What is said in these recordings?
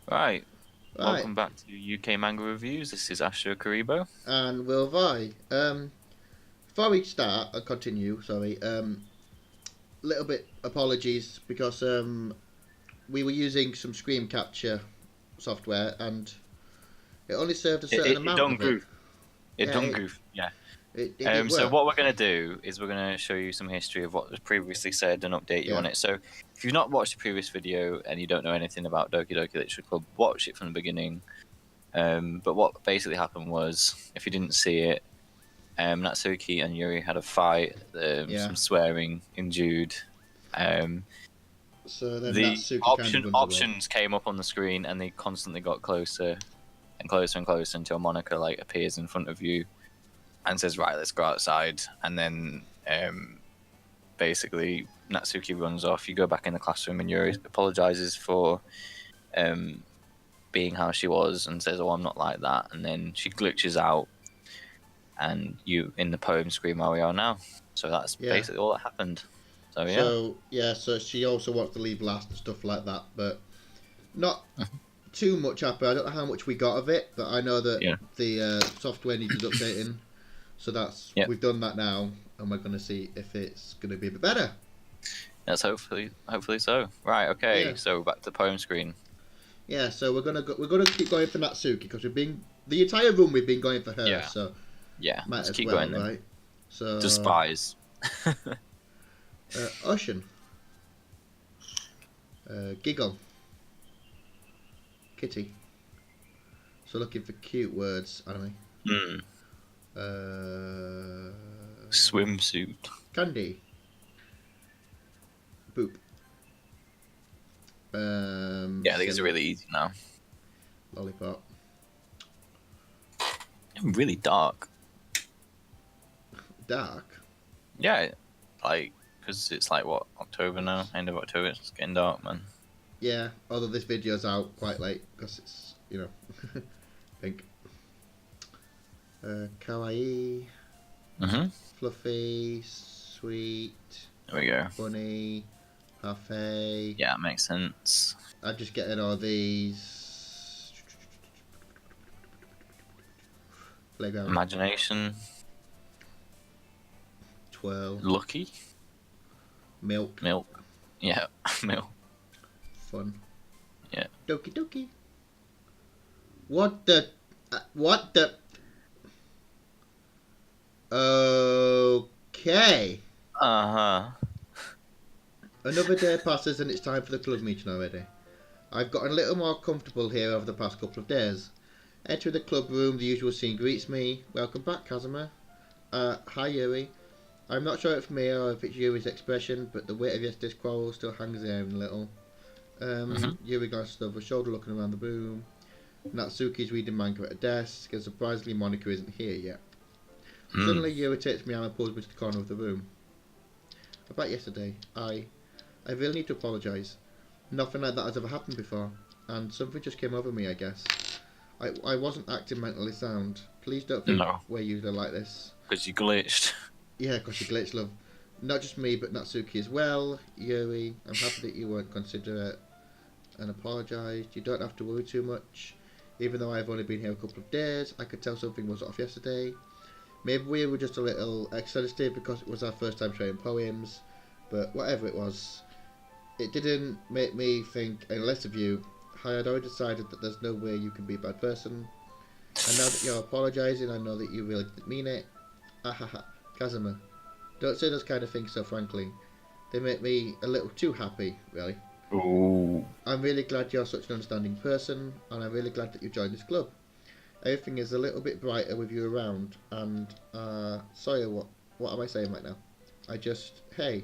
Right. Right, Welcome back to UK Manga Reviews. This is Astrokuriboh. and Willvoy. Before we start and continue, sorry, little bit apologies because we were using some screen capture software and it only served a It, certain it, it amount done of it. goof. It Yeah, done it goof. Yeah. it didn't So work. what we're gonna do is we're gonna show you some history of what was previously said and update you Yeah, on it. So if you've not watched the previous video and you don't know anything about Doki Doki Literature Club, watch it from the beginning. But what basically happened was, if you didn't see it, Natsuki and Yuri had a fight. yeah. Some swearing ensued. Um, So then the Natsuki kind of runs away. options came up on the screen and they constantly got closer and closer and closer until Monica like appears in front of you and says, "Right, let's go outside." And then basically Natsuki runs off. You go back in the classroom and Yuri apologizes for um, being how she was and says, "Oh, I'm not like that." And then she glitches out, and you in the poem scream where we are now. So that's Yeah. basically all that happened. So yeah. So she also wants to leave last and stuff like that, but not too much happened. I don't know how much we got of it, but I know that Yeah. the software needed updating. So Yep. we've done that now, and we're going to see if it's going to be a bit better. That's hopefully so. Right. Okay. Yeah, So back to the poem screen. yeah. So we're gonna keep going for Natsuki because we've been the entire run we've been going for her. Yeah. So Yeah. might Let's as keep well, going then. right? So Despise. Ocean, Giggle, Kitty. So looking for cute words, anime. Hmm. Uh, Swimsuit. Candy, Boop. Yeah, these are Silly, really easy now. Lollipop, Really dark. Dark. Yeah, like because it's like what October now, end of October. It's getting dark, man. Yeah, although this video's out quite late because it's pink. Kawaii, Mhm. fluffy, sweet, There we go. funny, parfait. Yeah, it makes sense. I'm just getting all these. Playground, Imagination. twirl, Lucky. milk, Milk. Yeah, milk. fun. Yeah. Doki Doki. What the? What the? Okay. Uh huh. Another day passes and it's time for the club meeting already. I've gotten a little more comfortable here over the past couple of days. Entering the club room, the usual scene greets me. Welcome back, Kazuma. Hi Yuri. I'm not sure if it's me or if it's Yuri's expression, but the weight of yesterday's quarrel still hangs there a little. Mhm. Yuri glances over her shoulder looking around the room. Natsuki's reading manga at a desk, and surprisingly Monica isn't here yet. Mm. Suddenly Yuri takes me arm and pulls me to the corner of the room. About yesterday, I really need to apologise. Nothing like that has ever happened before, and something just came over me, I guess. I wasn't acting mentally sound. Please don't think No, we're usually like this. because you glitched. Yeah, because you glitch, love. Not just me, but Natsuki as well. Yuri, I'm happy that you weren't considerate and apologised. You don't have to worry too much. Even though I've only been here a couple of days, I could tell something was off yesterday. Maybe we were just a little excited because it was our first time sharing poems, but whatever it was, it didn't make me think any less of you. I had already decided that there's no way you can be a bad person. And now that you're apologising, I know that you really didn't mean it. Ahaha, Kazuma. Don't say those kind of things so frankly. They make me a little too happy, really. Ooh. I'm really glad you're such an understanding person, and I'm really glad that you joined this club. Everything is a little bit brighter with you around, and, sorry, what am I saying right now? Hey,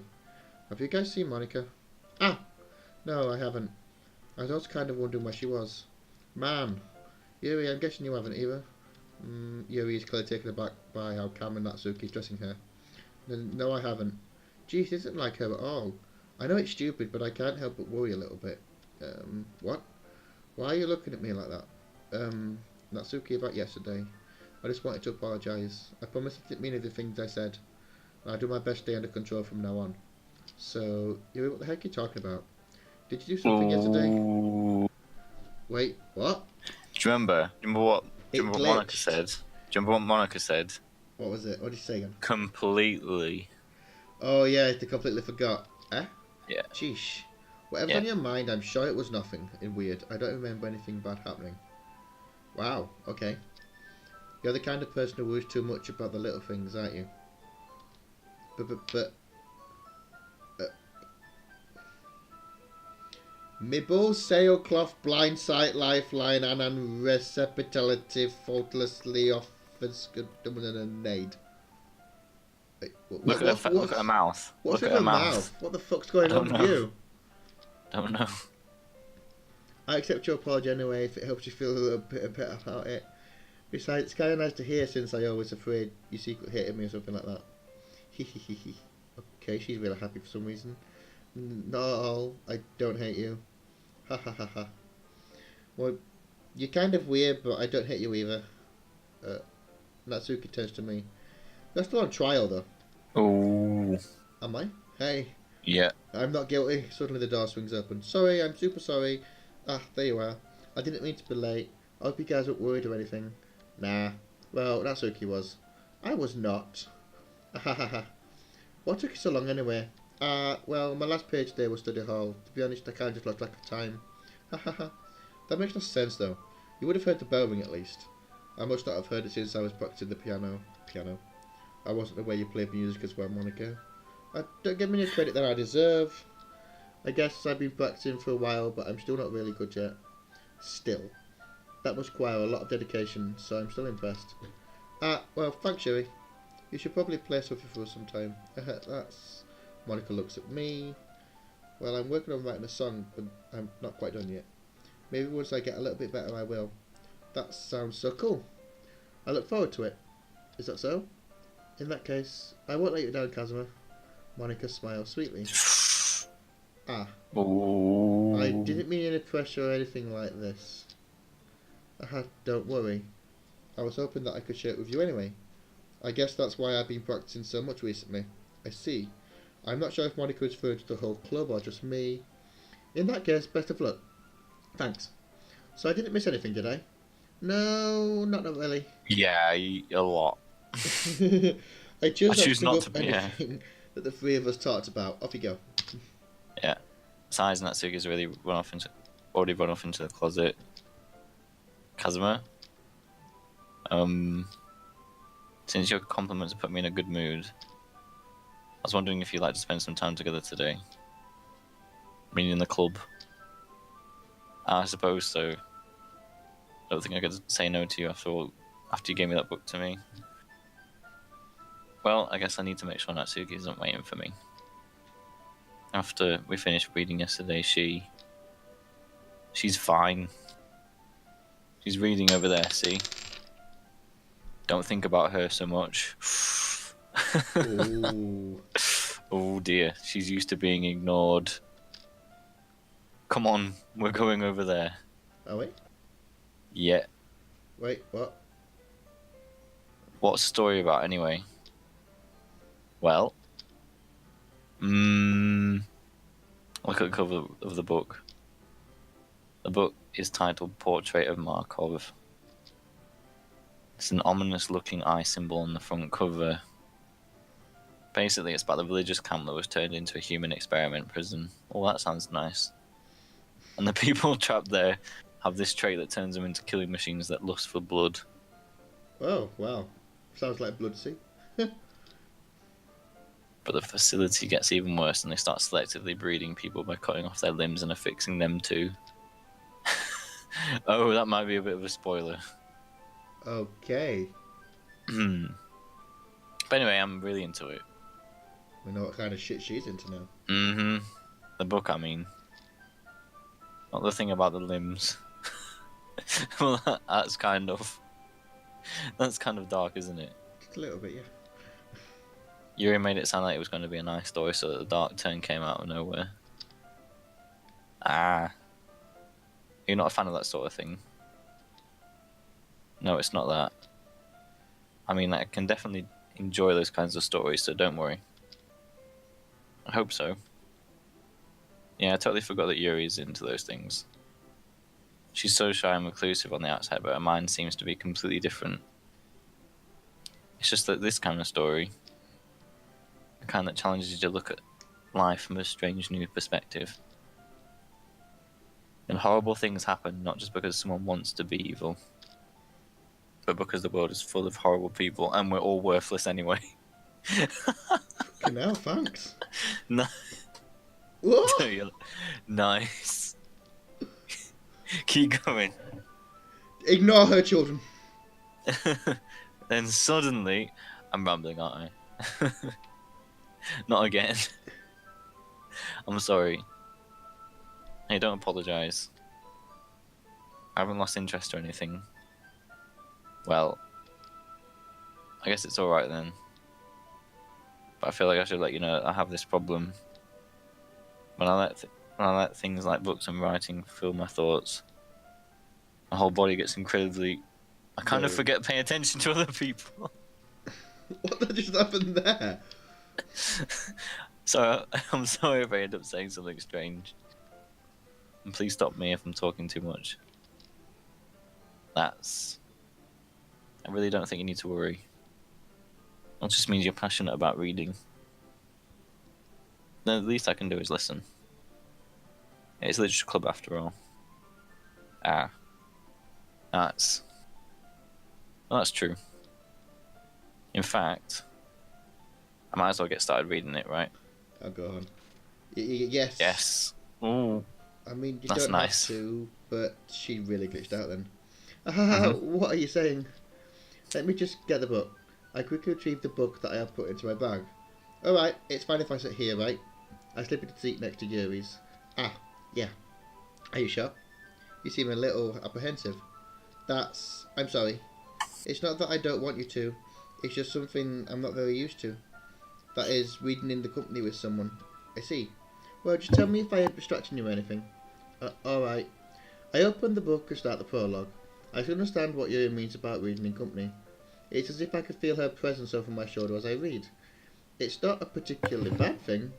have you guys seen Monica? Ah, no, I haven't. I was also kind of wondering where she was. Man, Yuri, I'm guessing you haven't either. Yuri is clearly taken aback by how Cam and Natsuki is dressing her. No, I haven't. Geez, this isn't like her at all. I know it's stupid, but I can't help but worry a little bit. What? Why are you looking at me like that? Natsuki, about yesterday. I just wanted to apologise. I promise I didn't mean any of the things I said. I'll do my best to stay under control from now on. So, Yuri, what the heck are you talking about? Did you do something yesterday? Ooh. Wait, what? Do you remember? Do you remember what? Do It you remember what Monica glitched. said? Do you remember what Monica said? What was it? What did you say again? Completely. Oh yeah, I completely forgot. Eh? Yeah. Sheesh. Whatever's Yeah. on your mind, I'm sure it was nothing in weird. I don't remember anything bad happening. Wow, okay. You're the kind of person who worries too much about the little things, aren't you? But Mibble, sailcloth, blind sight, lifeline, and unreceptivity faultlessly offers good nade. Look at her. Look at her mouth. What's Look with at her her mouth. mouth? What the fuck's I going on don't with know. you? Don't know. I accept your apology anyway if it helps you feel a little bit better about it. Besides, it's kind of nice to hear since I always afraid you secretly hated me or something like that. Hehehe. Okay, she's really happy for some reason. Not at all. I don't hate you. Ha ha ha ha. Well, you're kind of weird, but I don't hate you either. Natsuki turns to me. You're still on trial, though. Oh. Am I? Hey. Yeah. I'm not guilty. Suddenly the door swings open. Sorry, I'm super sorry. Ah, there you are. I didn't mean to be late. I hope you guys weren't worried or anything. Nah. Well, Natsuki was. I was not. Ha ha ha. What took you so long anyway? Well, my last page today was study hall. To be honest, I kind of just lost track of time. Ha ha ha. That makes no sense though. You would have heard the bell ring at least. I must not have heard it since I was practicing the piano. I wasn't aware you played music as well, Monica. Don't give me the credit that I deserve. I guess I've been practicing for a while, but I'm still not really good yet. Still. That must require a lot of dedication, so I'm still impressed. Well, thanks, Yuri. You should probably play something for us sometime. That's... Monica looks at me. Well, I'm working on writing a song, but I'm not quite done yet. Maybe once I get a little bit better, I will. That sounds so cool. I look forward to it. Is that so? In that case, I won't let you down, Kazuma. Monica smiles sweetly. Oh. I didn't mean any pressure or anything like this. Don't worry. I was hoping that I could share it with you anyway. I guess that's why I've been practicing so much recently. I see. I'm not sure if Monica is referring to the whole club or just me. In that case, best of luck. Thanks. So I didn't miss anything, did I? No, not really. Yeah, a lot. I choose not not to to bring up anything that the three of us talked about. Off you go. Yeah. Besides, Natsuki's already run off into the closet. Kazuma, since your compliments have put me in a good mood, I was wondering if you'd like to spend some time together today. Meaning in the club. I suppose so. I don't think I could say no to you after you gave me that book to me. Well, I guess I need to make sure Natsuki isn't waiting for me. After we finished reading yesterday, she's fine. She's reading over there, see? Don't think about her so much. Ooh. Oh dear, she's used to being ignored. Come on, we're going over there. Are we? Yeah. Wait, what? What's the story about anyway? Well, look at the cover of the book. The book is titled Portrait of Markov. It's an ominous-looking eye symbol on the front cover. Basically, it's about the religious camp that was turned into a human experiment prison. Oh, that sounds nice. And the people trapped there have this trait that turns them into killing machines that lust for blood. Oh, wow. Sounds like Bloodsea. But the facility gets even worse and they start selectively breeding people by cutting off their limbs and affixing them too. Oh, that might be a bit of a spoiler. Okay. But anyway, I'm really into it. We know what kind of shit she's into now. The book, I mean. Not the thing about the limbs. Well, that's kind of dark, isn't it? Just a little bit, yeah. Yuri made it sound like it was going to be a nice story, so that the dark turn came out of nowhere. You're not a fan of that sort of thing? No, it's not that. I mean, I can definitely enjoy those kinds of stories, so don't worry. I hope so. Yeah, I totally forgot that Yuri's into those things. she's so shy and reclusive on the outside, but her mind seems to be completely different. It's just that this kind of story, the kind that challenges you to look at life from a strange new perspective. And horrible things happen not just because someone wants to be evil, but because the world is full of horrible people and we're all worthless anyway. Fucking hell, thanks. No. What? Nice. Keep going. Ignore her, children. Then suddenly, I'm rambling, aren't I? Not again. I'm sorry. Hey, don't apologise. I haven't lost interest or anything. Well, I guess it's alright then. But I feel like I should let you know I have this problem. When I let things like books and writing fill my thoughts, my whole body gets incredibly... I kind of forget paying attention to other people. What just happened there? So, I'm sorry if I end up saying something strange. And please stop me if I'm talking too much. I really don't think you need to worry. That just means you're passionate about reading. The least I can do is listen. It's literature club after all. That's true. In fact, I might as well get started reading it, right? Oh, go on. Yes. Yes. Ooh. I mean, you That's don't nice. have to, but she really glitched out then. Mm-hmm. What are you saying? Let me just get the book. I quickly retrieved the book that I have put into my bag. Alright, it's fine if I sit here, right? I slip into the seat next to Yuri's. Yeah. Are you sure? You seem a little apprehensive. I'm sorry. It's not that I don't want you to. It's just something I'm not very used to. That is, reading in the company with someone. I see. Well, just tell me if I am distracting you or anything. Alright. I opened the book and start the prologue. I can understand what Yuri means about reading in company. It's as if I could feel her presence over my shoulder as I read. It's not a particularly bad thing.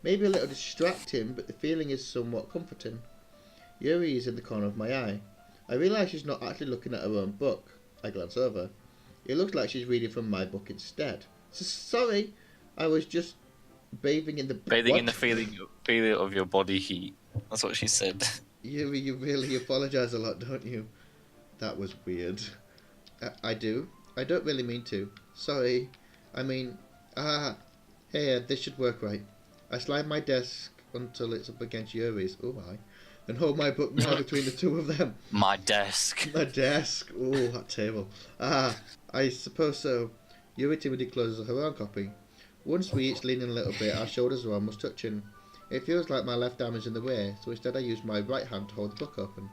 Maybe a little distracting, but the feeling is somewhat comforting. Yuri is in the corner of my eye. I realise she's not actually looking at her own book. I glance over. It looks like she's reading from my book instead. Sorry, I was just bathing in the... Bathing in the feeling of your body heat. That's what she said. Yuri, you really apologise a lot, don't you? That was weird. I do. I don't really mean to. Sorry. I mean... Hey, this should work right. I slide my desk until it's up against Yuri's. Oh my. And hold my book now between the two of them. My desk. My desk. Oh, that table. I suppose so. Yuri timidly closes her own copy. Once we each lean in a little bit, our shoulders are almost touching. It feels like my left arm is in the way, so instead I use my right hand to hold the book open.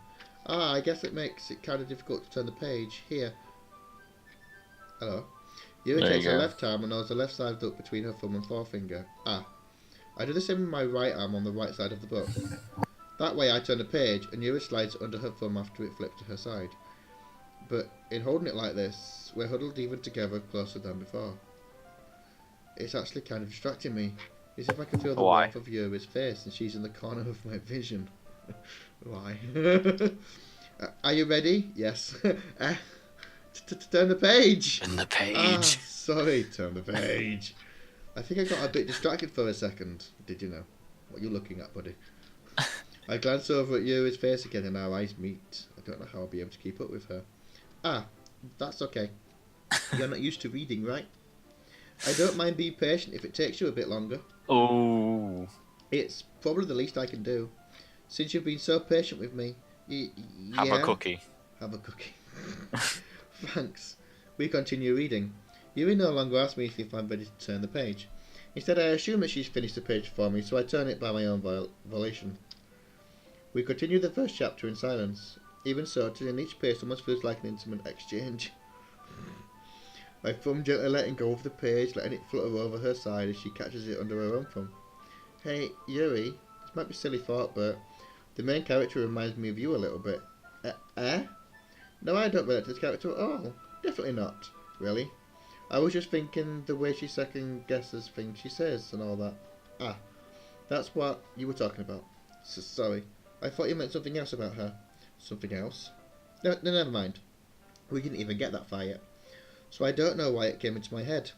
I guess it makes it kind of difficult to turn the page. Here. Hello. Yuri takes her left arm and holds the left side up between her thumb and forefinger. I do the same with my right arm on the right side of the book. That way I turn the page and Yuri slides it under her thumb after it flips to her side. But in holding it like this, we're huddled even together closer than before. It's actually kind of distracting me. It's as if I can feel the warmth of Yuri's face and she's in the corner of my vision. Why? Are you ready? Yes. Turn the page! Turn the page! Sorry, turn the page. I think I got a bit distracted for a second. Did you know? What are you looking at, buddy? I glance over at Yuri's face again and our eyes meet. I don't know how I'll be able to keep up with her. That's okay. You're not used to reading, right? I don't mind being patient if it takes you a bit longer. Oh. It's probably the least I can do. Since you've been so patient with me, Have a cookie. Have a cookie. Thanks. We continue reading. Yuri no longer asks me if I'm ready to turn the page. Instead, I assume that she's finished the page for me, so I turn it by my own volition. We continue the first chapter in silence. Even so, turning each page almost feels like an intimate exchange. My thumb gently letting go of the page, letting it flutter over her side as she catches it under her own thumb. Hey, Yuri, this might be a silly thought, but the main character reminds me of you a little bit. No, I don't relate to this character at all. Definitely not. Really? I was just thinking the way she second guesses things she says and all that. That's what you were talking about. Sorry. I thought you meant something else about her. something else. No, never mind. We didn't even get that far yet. So I don't know why it came into my head.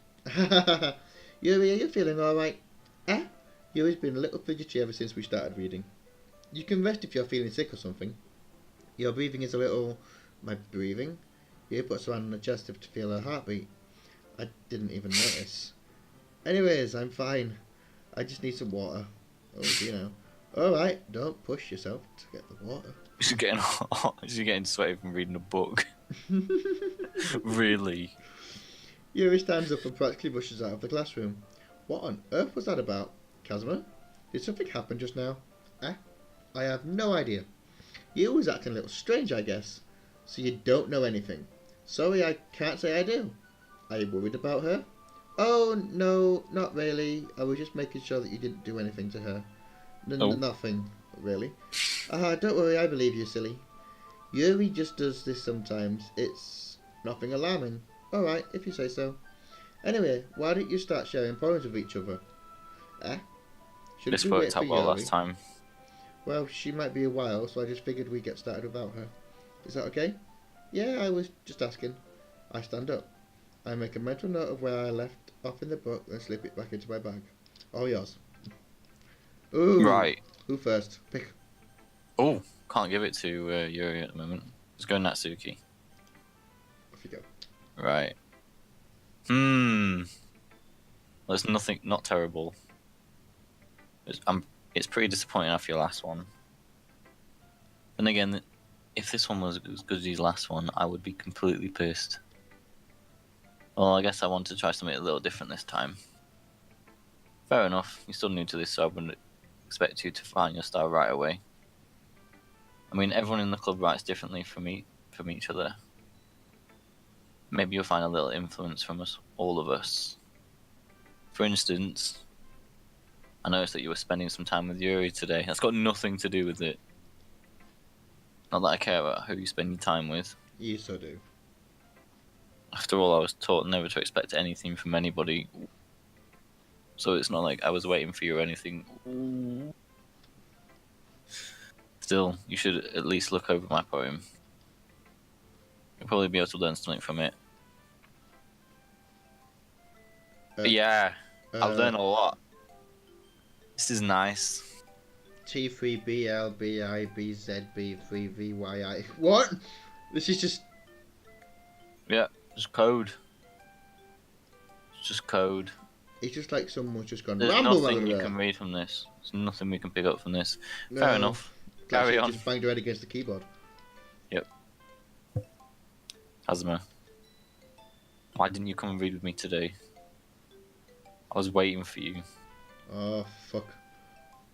Yuri, are you feeling alright? Eh? Yuri's been a little fidgety ever since we started reading. You can rest if you're feeling sick or something. Your breathing is a little... My breathing? Yuri puts her hand on her chest to feel her heartbeat. I didn't even notice. Anyways, I'm fine. I just need some water. Oh, you know. Alright, don't push yourself to get the water. She's getting hot. She's getting sweaty from reading a book. Really? Yuri stands up and practically rushes out of the classroom. What on earth was that about? Kazuma? Did something happen just now? Eh? I have no idea. Yuri was acting a little strange, I guess. So you don't know anything. Sorry, I can't say I do. Are you worried about her? Oh, no, not really. I was just making sure that you didn't do anything to her. Nothing, really. Don't worry, I believe you, silly. Yuri just does this sometimes. It's nothing alarming. Alright, if you say so. Anyway, why don't you start sharing poems with each other? Eh? This worked out well last time. Well, she might be a while, so I just figured we'd get started without her. Is that okay? Yeah, I was just asking. I stand up. I make a mental note of where I left off in the book and slip it back into my bag. All yours. Ooh. Right. Who first? Pick. Oh, can't give it to Yuri at the moment. Let's go Natsuki. Off you go. Right. There's nothing, not terrible. It's pretty disappointing after your last one. And again, if this one was as good as his last one, I would be completely pissed. Well, I guess I want to try something a little different this time. Fair enough, you're still new to this, so I wouldn't expect you to find your style right away. I mean, everyone in the club writes differently from each other. Maybe you'll find a little influence from all of us. For instance, I noticed that you were spending some time with Yuri today. That's got nothing to do with it. Not that I care about who you spend your time with. You so do. After all, I was taught never to expect anything from anybody. So it's not like I was waiting for you or anything. Still, you should at least look over my poem. You'll probably be able to learn something from it. Yeah, I've learned a lot. This is nice. T3BLBIBZB3VYI. What? This is just... Yeah, just code. It's just code. It's just like someone's just gone There's ramble. nothing you can read from this. There's nothing we can pick up from this. No, Fair enough. Carry on. Just banged her head against the keyboard. Yep. Kazuma, why didn't you come and read with me today? I was waiting for you. Oh, fuck.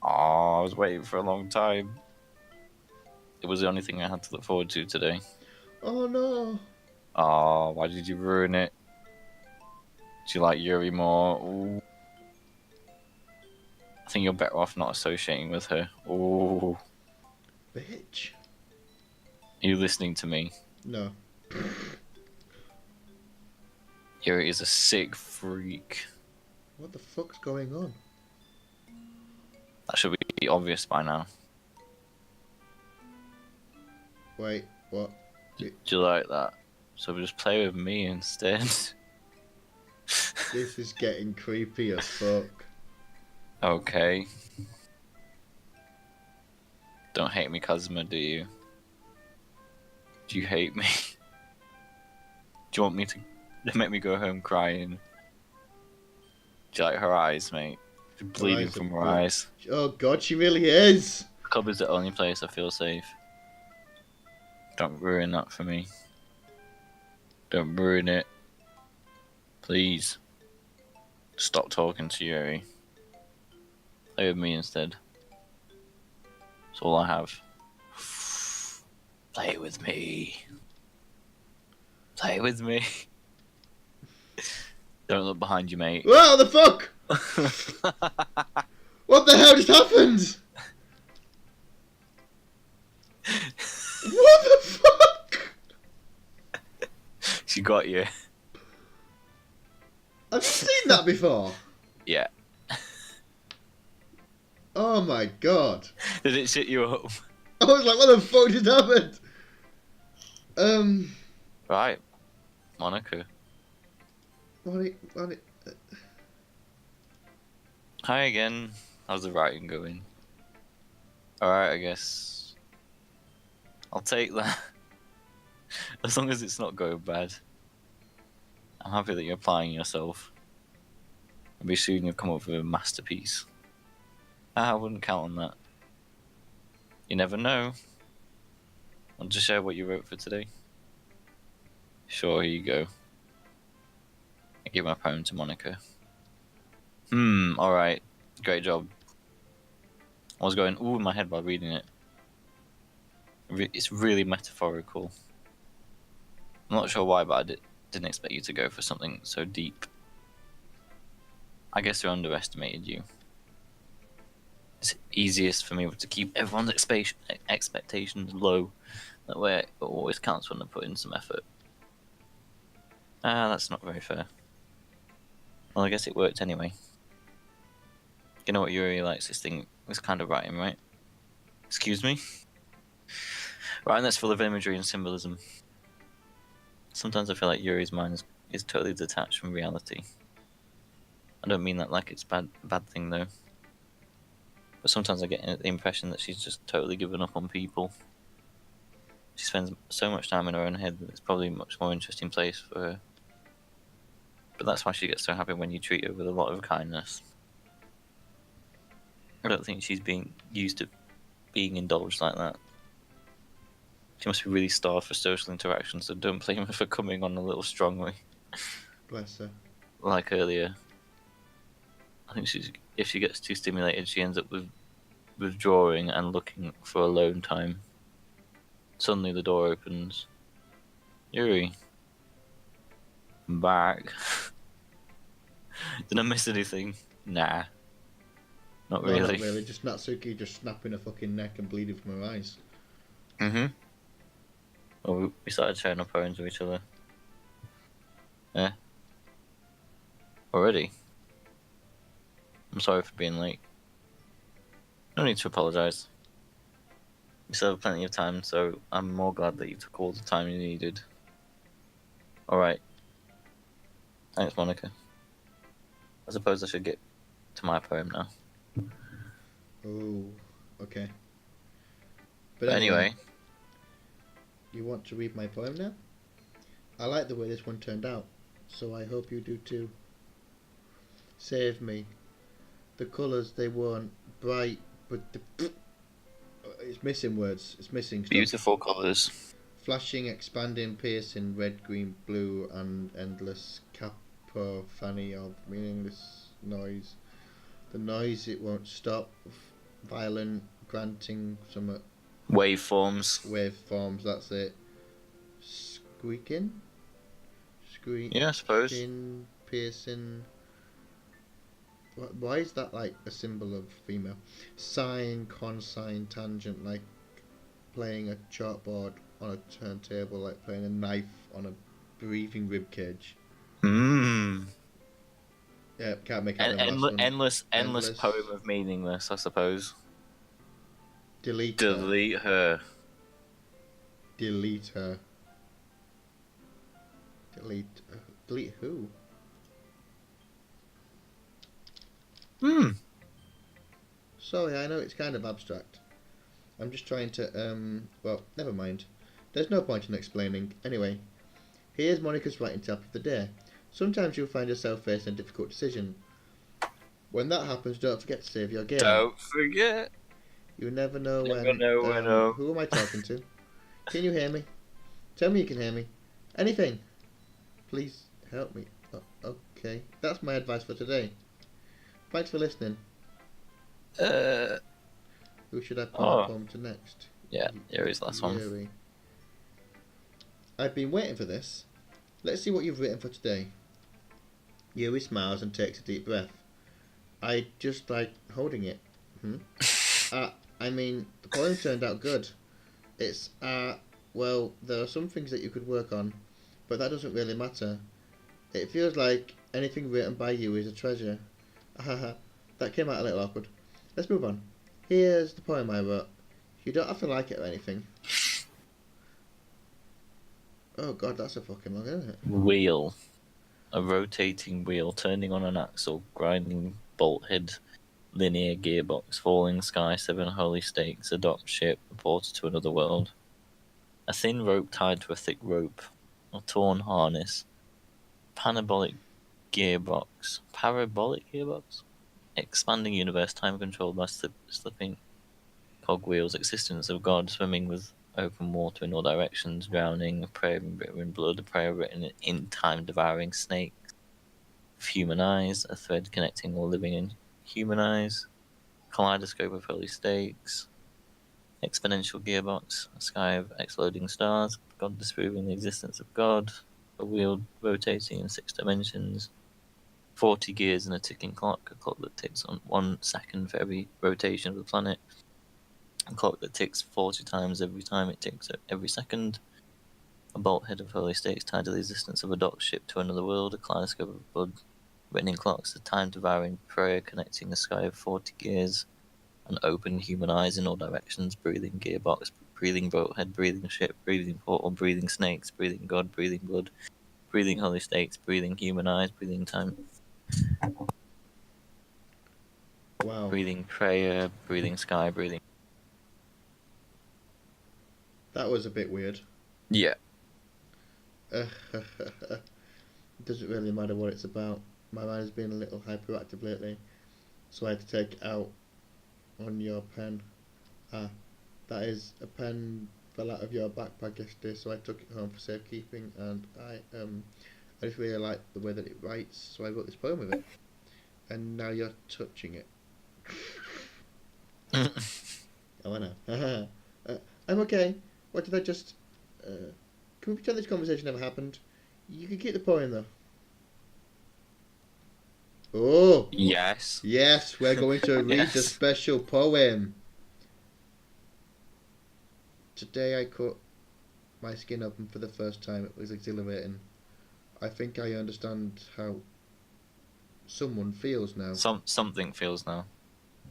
Oh, I was waiting for a long time. It was the only thing I had to look forward to today. Oh, no. Oh, why did you ruin it? Do you like Yuri more? Ooh. I think you're better off not associating with her. Ooh. Bitch. Are you listening to me? No. Yuri is a sick freak. What the fuck's going on? That should be obvious by now. Wait, what? Do you like that? So we just play with me instead. This is getting creepy as fuck. Okay. Don't hate me, Kazuma, do you? Do you hate me? Do you want me to make me go home crying? Do you like her eyes, mate? She's bleeding from her eyes. Oh god, she really is! The club is the only place I feel safe. Don't ruin that for me. Don't ruin it. Please. Stop talking to Yuri. Play with me instead. That's all I have. Play with me. Play with me. Don't look behind you, mate. Wow, the fuck? What the hell just happened? What the fuck? She got you. I've seen that before. Yeah. Oh my god. Did it shit you up? Oh was like, what the fuck just happened? Right, Monica. What? Hi again. How's the writing going? Alright, I guess. I'll take that. As long as it's not going bad. I'm happy that you're applying yourself. Maybe soon you'll come up with a masterpiece. I wouldn't count on that. You never know. Want to share what you wrote for today? Sure, here you go. I give my poem to Monica. Alright. Great job. I was going ooh in my head while reading it. It's really metaphorical. I'm not sure why, but I didn't expect you to go for something so deep. I guess I underestimated you. It's easiest for me to keep everyone's expectations low. That way it always counts when I put in some effort. That's not very fair. Well, I guess it worked anyway. You know what Yuri likes this thing? It's kind of writing, right? Excuse me? Writing that's full of imagery and symbolism. Sometimes I feel like Yuri's mind is totally detached from reality. I don't mean that like it's a bad thing though. But sometimes I get the impression that she's just totally given up on people. She spends so much time in her own head that it's probably a much more interesting place for her. But that's why she gets so happy when you treat her with a lot of kindness. I don't think she's being used to being indulged like that. She must be really starved for social interaction, so don't blame her for coming on a little strongly. Bless her. Like earlier. I think if she gets too stimulated, she ends up withdrawing and looking for alone time. Suddenly the door opens. Yuri. I'm back. Did I miss anything? Nah. Not No, really. not really. Just Natsuki just snapping her fucking neck and bleeding from her eyes. Well, we started sharing our poems with each other. Yeah. Already? I'm sorry for being late. No need to apologise. We still have plenty of time, so I'm more glad that you took all the time you needed. Alright. Thanks, Monica. I suppose I should get to my poem now. Oh, okay. But Anyway. You want to read my poem now? I like the way this one turned out, so I hope you do too. Save me. The colours, they weren't bright, but it's missing words. It's missing stuff. Beautiful colours. Flashing, expanding, piercing, red, green, blue, and endless cacophony of meaningless noise. The noise, it won't stop. Violent, granting, some Waveforms. Waveforms, that's it. Squeaking? Yeah, I suppose. Piercing. Why is that like a symbol of female? Sine, cosine, tangent, like playing a chalkboard on a turntable, like playing a knife on a breathing rib cage. Yeah, can't make out the last one. Endless poem of meaningless, I suppose. Delete her. Delete her. Delete who? Sorry, I know it's kind of abstract. I'm just trying to, well, never mind. There's no point in explaining. Anyway, here's Monica's writing tip of the day. Sometimes you'll find yourself facing a difficult decision. When that happens, don't forget to save your game. Don't forget. You never know when. Who am I talking to? Can you hear me? Tell me you can hear me. Anything. Please help me. Oh, okay. That's my advice for today. Thanks for listening. Who should I put my poem to next? Yeah, Yuri's last one. I've been waiting for this. Let's see what you've written for today. Yuri smiles and takes a deep breath. I just like holding it. I mean, the poem turned out good. It's, well, there are some things that you could work on, but that doesn't really matter. It feels like anything written by you is a treasure. That came out a little awkward. Let's move on. Here's the poem I wrote. You don't have to like it or anything. Oh god, that's a fucking long, isn't it? Wheel. A rotating wheel turning on an axle, grinding bolt head, linear gearbox, falling sky, 7 holy stakes, adopt ship, portal to another world. A thin rope tied to a thick rope, a torn harness, parabolic gearbox, expanding universe, time controlled by slipping cogwheels, existence of God, swimming with open water in all directions, drowning, prayer written in blood, prayer written in time, devouring snakes, human eyes, a thread connecting all living and human eyes, kaleidoscope of holy stakes, exponential gearbox, a sky of exploding stars, God disproving the existence of God, a wheel rotating in 6 dimensions, 40 gears and a ticking clock, a clock that ticks on 1 second for every rotation of the planet, a clock that ticks 40 times every time it ticks every second, a bolt head of holy stakes tied to the existence of a dock ship to another world, a kaleidoscope of blood written in clocks, a time-devouring prayer connecting a sky of 40 gears, an open human eyes in all directions, breathing gearbox, breathing boat head, breathing ship, breathing portal, breathing snakes, breathing God, breathing blood, breathing holy stakes, breathing human eyes, breathing time, Wow, breathing prayer, breathing sky, breathing. that was a bit weird. Yeah. It doesn't really matter what it's about. My mind has been a little hyperactive lately, so I had to take it out on your pen. Ah, that is a pen fell out of your backpack yesterday, so I took it home for safekeeping, and I just really like the way that it writes, so I wrote this poem with it. And now you're touching it. Oh, I know. I'm okay. What did I just? Can we pretend this conversation never happened? You can keep the poem though. Oh, Yes. yes, we're going to read the Yes. special poem. Today I cut my skin open for the first time. It was exhilarating. I think I understand how someone feels now. Something feels now.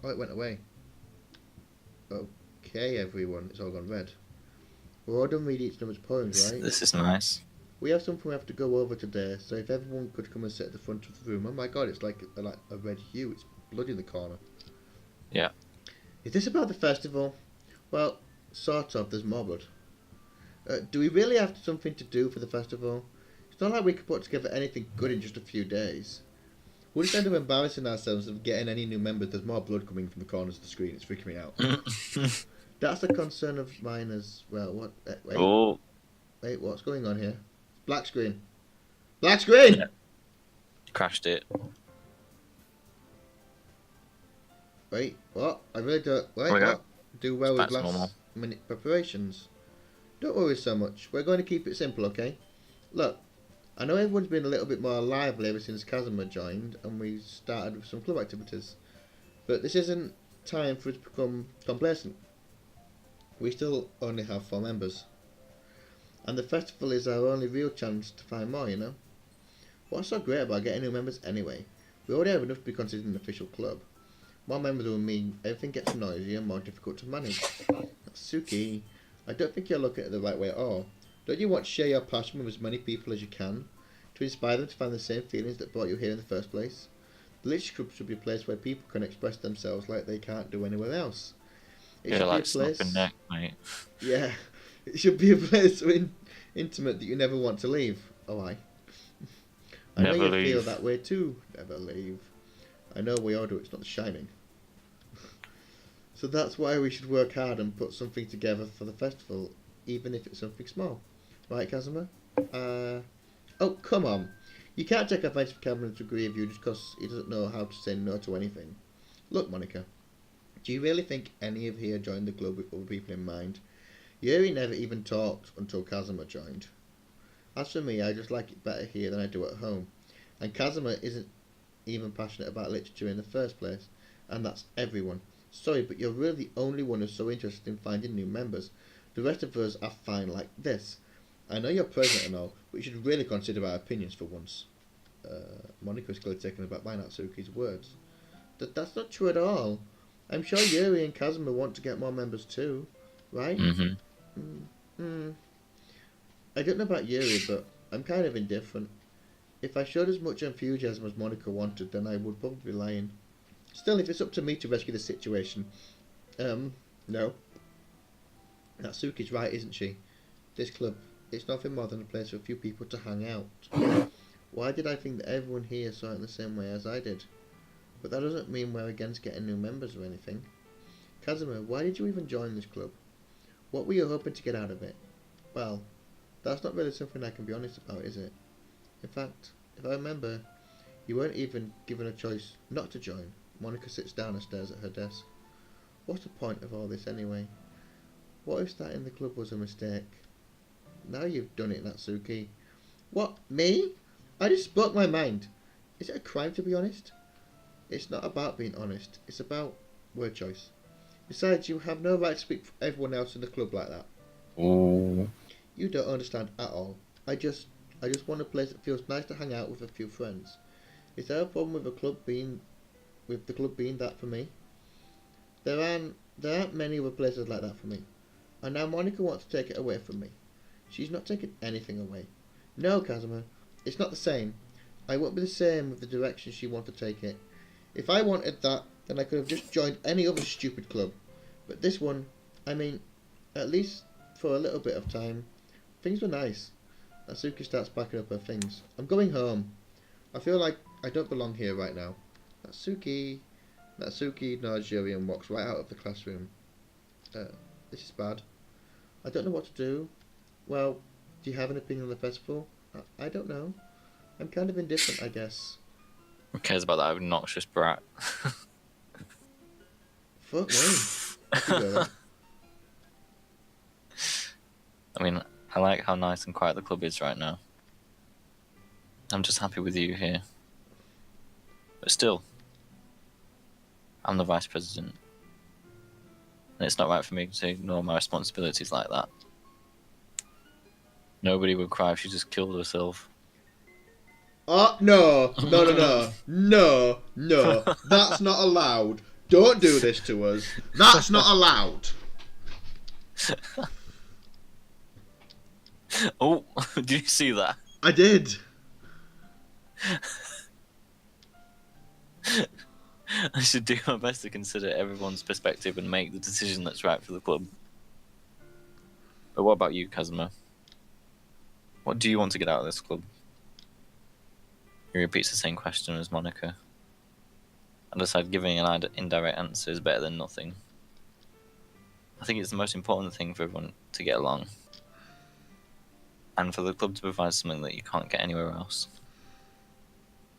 Oh, it went away. Okay, everyone, it's all gone red. We're all done reading each other's poems, right? This is nice. We have something we have to go over today, so if everyone could come and sit at the front of the room. Oh my god, it's like a red hue. It's blood in the corner. Yeah. Is this about the festival? Well, sort of. There's more blood. Do we really have something to do for the festival? It's not like we could put together anything good in just a few days. We'll just end up embarrassing ourselves of getting any new members. There's more blood coming from the corners of the screen. It's freaking me out. That's a concern of mine as well. What? Wait. Oh. Wait, what's going on here? Black screen. Black screen! Yeah. Crashed it. Wait, what? I really don't. Wait, we go. what? Do well It's with back to normal. last minute preparations. Don't worry so much. We're going to keep it simple, okay? Look, I know everyone's been a little bit more lively ever since Kazuma joined and we started with some club activities. But this isn't time for us to become complacent. We still only have 4 members. And the festival is our only real chance to find more, you know? What's so great about getting new members anyway? We already have enough to be considered an official club. More members will mean everything gets noisier and more difficult to manage. Suki, I don't think you're looking at it the right way at all. Don't you want to share your passion with as many people as you can? To inspire them to find the same feelings that brought you here in the first place? The Literature Club should be a place where people can express themselves like they can't do anywhere else. It Yeah, should like be a place. snapping neck, mate. Yeah, it should be a place so intimate that you never want to leave. Oh, I know Never you leave. feel that way too. Never leave. I know we all do. It's not The Shining. So that's why we should work hard and put something together for the festival, even if it's something small. Right, Kazuma? Oh, come on. You can't take advantage of Cameron's degree of you just because he doesn't know how to say no to anything. Look, Monica, do you really think any of here joined the club with other people in mind? Yuri never even talked until Kazuma joined. As for me, I just like it better here than I do at home. And Kazuma isn't even passionate about literature in the first place, and that's everyone. Sorry, but you're really the only one who's so interested in finding new members. The rest of us are fine like this. I know you're president and all, but you should really consider our opinions for once. Monica was clearly taken aback by Natsuki's words. That's not true at all. I'm sure Yuri and Kazuma want to get more members too. right? Mm-hmm. Mm, mm. I don't know about Yuri, but I'm kind of indifferent. If I showed as much enthusiasm as Monica wanted, then I would probably be lying. Still, if it's up to me to rescue the situation, no. Natsuki's right, isn't she? This club, it's nothing more than a place for a few people to hang out. Why did I think that everyone here saw it the same way as I did? But that doesn't mean we're against getting new members or anything. Kazuma, why did you even join this club? What were you hoping to get out of it? Well, that's not really something I can be honest about, is it? In fact, if I remember, you weren't even given a choice not to join. Monica sits down and stares at her desk. What's the point of all this anyway? What if starting the club was a mistake? Now you've done it, Natsuki. What, me? I just spoke my mind. Is it a crime to be honest? It's not about being honest. It's about word choice. Besides, you have no right to speak for everyone else in the club like that. Ooh. You don't understand at all. I just want a place that feels nice to hang out with a few friends. Is there a problem with the club being that for me? There aren't many other places like that for me. And now Monica wants to take it away from me. She's not taking anything away. No, Kazuma, it's not the same. I won't be the same with the direction she wants to take it. If I wanted that, then I could have just joined any other stupid club. But this one, I mean, at least for a little bit of time, things were nice. Natsuki starts packing up her things. I'm going home. I feel like I don't belong here right now. Natsuki. Natsuki nods Yuri and walks right out of the classroom. This is bad. I don't know what to do. Well, do you have an opinion on the festival? I don't know. I'm kind of indifferent, I guess. Who cares about that obnoxious brat? Fuck me. Off you go then. I mean, I like how nice and quiet the club is right now. I'm just happy with you here. But still, I'm the vice president. And it's not right for me to ignore my responsibilities like that. Nobody would cry if she just killed herself. Oh, no. No. That's not allowed. Don't do this to us. That's not allowed. Oh, did you see that? I did. I should do my best to consider everyone's perspective and make the decision that's right for the club. But what about you, Kazuma? What do you want to get out of this club? He repeats the same question as Monica. I decide giving an indirect answer is better than nothing. I think it's the most important thing for everyone to get along. And for the club to provide something that you can't get anywhere else.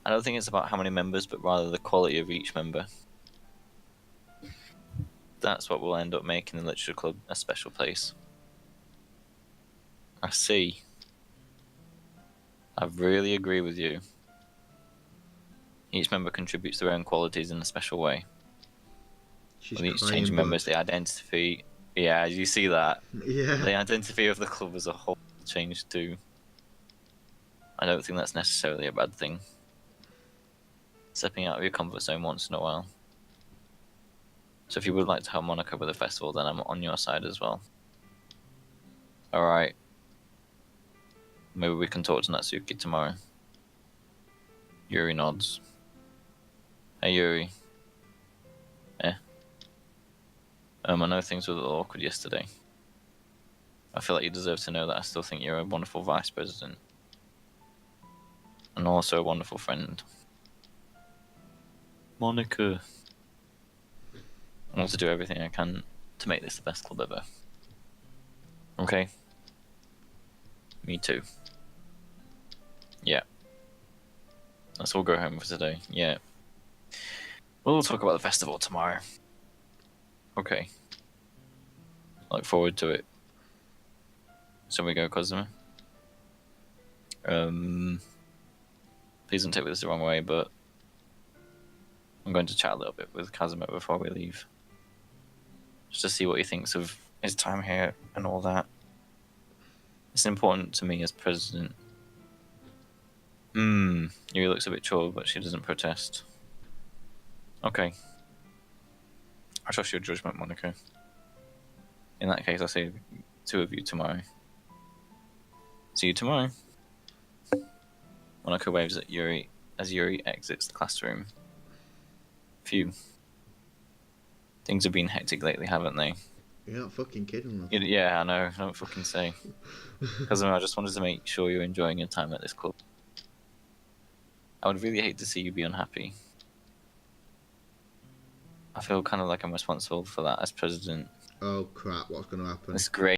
I don't think it's about how many members, but rather the quality of each member. That's what will end up making the literature club a special place. I see. I really agree with you. Each member contributes their own qualities in a special way. She's With each crying changing blood. members, the identity... Yeah, you see that. Yeah. The identity of the club as a whole changed too. I don't think that's necessarily a bad thing. Stepping out of your comfort zone once in a while. So if you would like to help Monica with the festival, then I'm on your side as well. Alright. Maybe we can talk to Natsuki tomorrow. Yuri nods. Hey Yuri. I know things were a little awkward yesterday. I feel like you deserve to know that I still think you're a wonderful vice president. And also a wonderful friend. Monica. I want to do everything I can to make this the best club ever. Okay? Me too. Yeah. Let's all go home for today. Yeah. We'll talk about the festival tomorrow. Okay. Look forward to it. So we go, Kazuma. Please don't take this the wrong way, but I'm going to chat a little bit with Kazuma before we leave. Just to see what he thinks of his time here and all that. It's important to me as president. Yuri looks a bit troubled, but she doesn't protest. Okay. I trust your judgment, Monica. In that case, I'll see 2 of you tomorrow. See you tomorrow. Monaco waves at Yuri as Yuri exits the classroom. Phew. Things have been hectic lately, haven't they? You're not fucking kidding us. Yeah, I know. Don't fucking say. Because I just wanted to make sure you're enjoying your time at this club. I would really hate to see you be unhappy. I feel kind of like I'm responsible for that as president. Oh crap, what's going to happen? It's great.